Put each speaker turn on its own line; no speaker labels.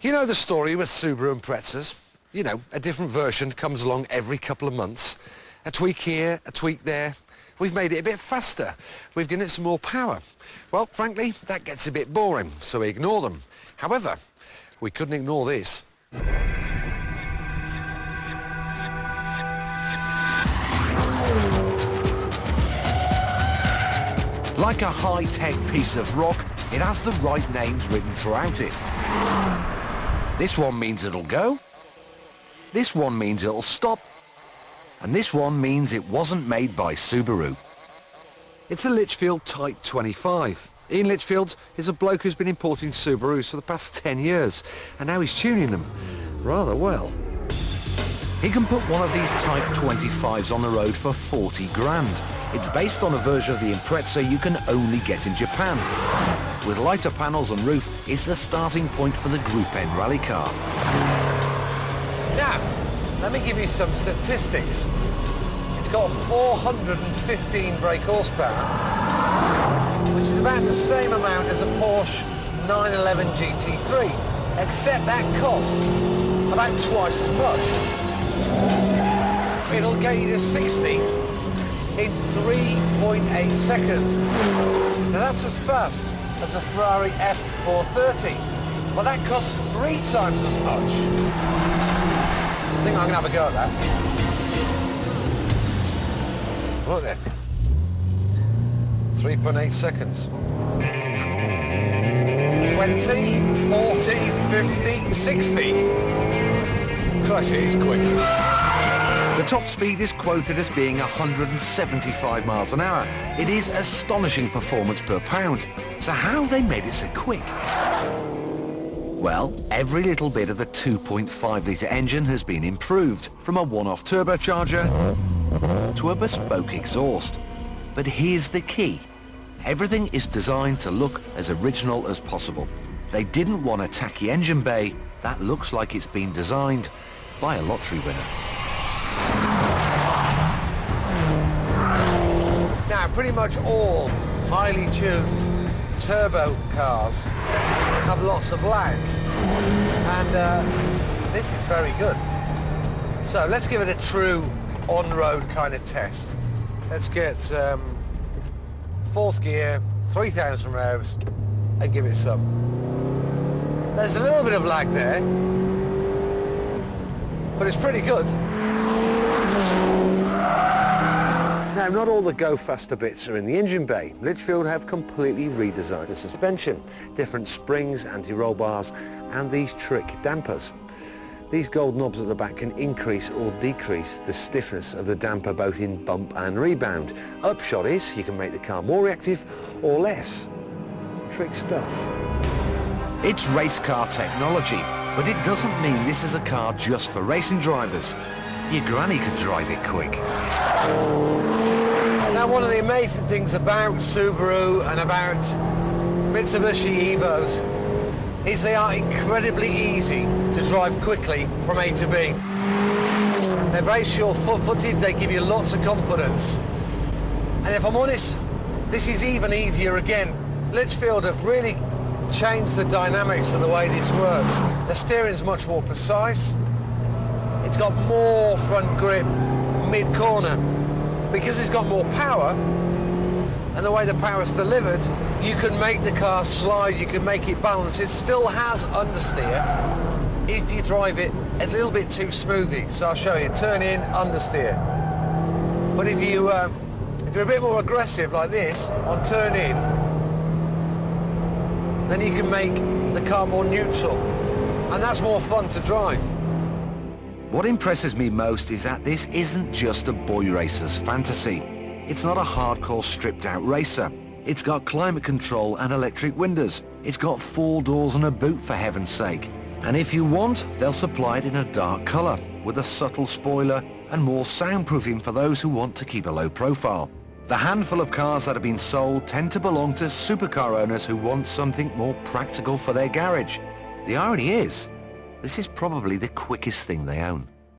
You know the story with Subaru and Pretzers. You know, a different version comes along every couple of months. A tweak here, a tweak there. We've made it a bit faster. We've given it some more power. Well, frankly, that gets a bit boring, so we ignore them. However, we couldn't ignore this. Like a high-tech piece of rock, it has the right names written throughout it. This one means it'll go, this one means it'll stop, and this one means it wasn't made by Subaru. It's a Litchfield Type 25. Ian Litchfield is a bloke who's been importing Subarus for the past 10 years, and now he's tuning them rather well. He can put one of these Type 25s on the road for 40 grand. It's based on a version of the Impreza you can only get in Japan. With lighter panels and roof, it's the starting point for the Group N rally car. Now, let me give you some statistics. It's got 415 brake horsepower, which is about the same amount as a Porsche 911 GT3, except that costs about twice as much. It'll get you to 60 in 3.8 seconds. Now that's as fast as a Ferrari F430. Well, that costs 3 times as much. I think I'm gonna have a go at that. Look then. 3.8 seconds. 20, 40, 50, 60. Christ, it is quick. The top speed is quoted as being 175 miles an hour. It is astonishing performance per pound. So how have they made it so quick? Well, every little bit of the 2.5-litre engine has been improved, from a one-off turbocharger to a bespoke exhaust. But here's the key. Everything is designed to look as original as possible. They didn't want a tacky engine bay that looks like it's been designed by a lottery winner. Now, pretty much all highly tuned turbo cars have lots of lag, and this is very good. So let's give it a true on-road kind of test. Let's get 4th gear, 3,000 revs, and give it some. There's a little bit of lag there, but it's pretty good. Now, not all the go faster bits are in the engine bay. Litchfield have completely redesigned the suspension. Different springs, anti-roll bars, and these trick dampers. These gold knobs at the back can increase or decrease the stiffness of the damper both in bump and rebound. Upshot is you can make the car more reactive or less. Trick stuff. It's race car technology, but it doesn't mean this is a car just for racing drivers. Your granny could drive it quick. Now, one of the amazing things about Subaru and about Mitsubishi Evos is they are incredibly easy to drive quickly from A to B. They're very sure-footed, they give you lots of confidence. And if I'm honest, this is even easier again. Litchfield have really changed the dynamics of the way this works. The steering's much more precise. It's got more front grip mid-corner. Because it's got more power, and the way the power's delivered, you can make the car slide, you can make it balance. It still has understeer if you drive it a little bit too smoothly. So I'll show you. Turn in, understeer. But if you're a bit more aggressive like this on turn in, then you can make the car more neutral, and that's more fun to drive. What impresses me most is that this isn't just a boy racer's fantasy. It's not a hardcore stripped-out racer. It's got climate control and electric windows. It's got 4 doors and a boot, for heaven's sake. And if you want, they'll supply it in a dark colour, with a subtle spoiler and more soundproofing for those who want to keep a low profile. The handful of cars that have been sold tend to belong to supercar owners who want something more practical for their garage. The irony is, this is probably the quickest thing they own.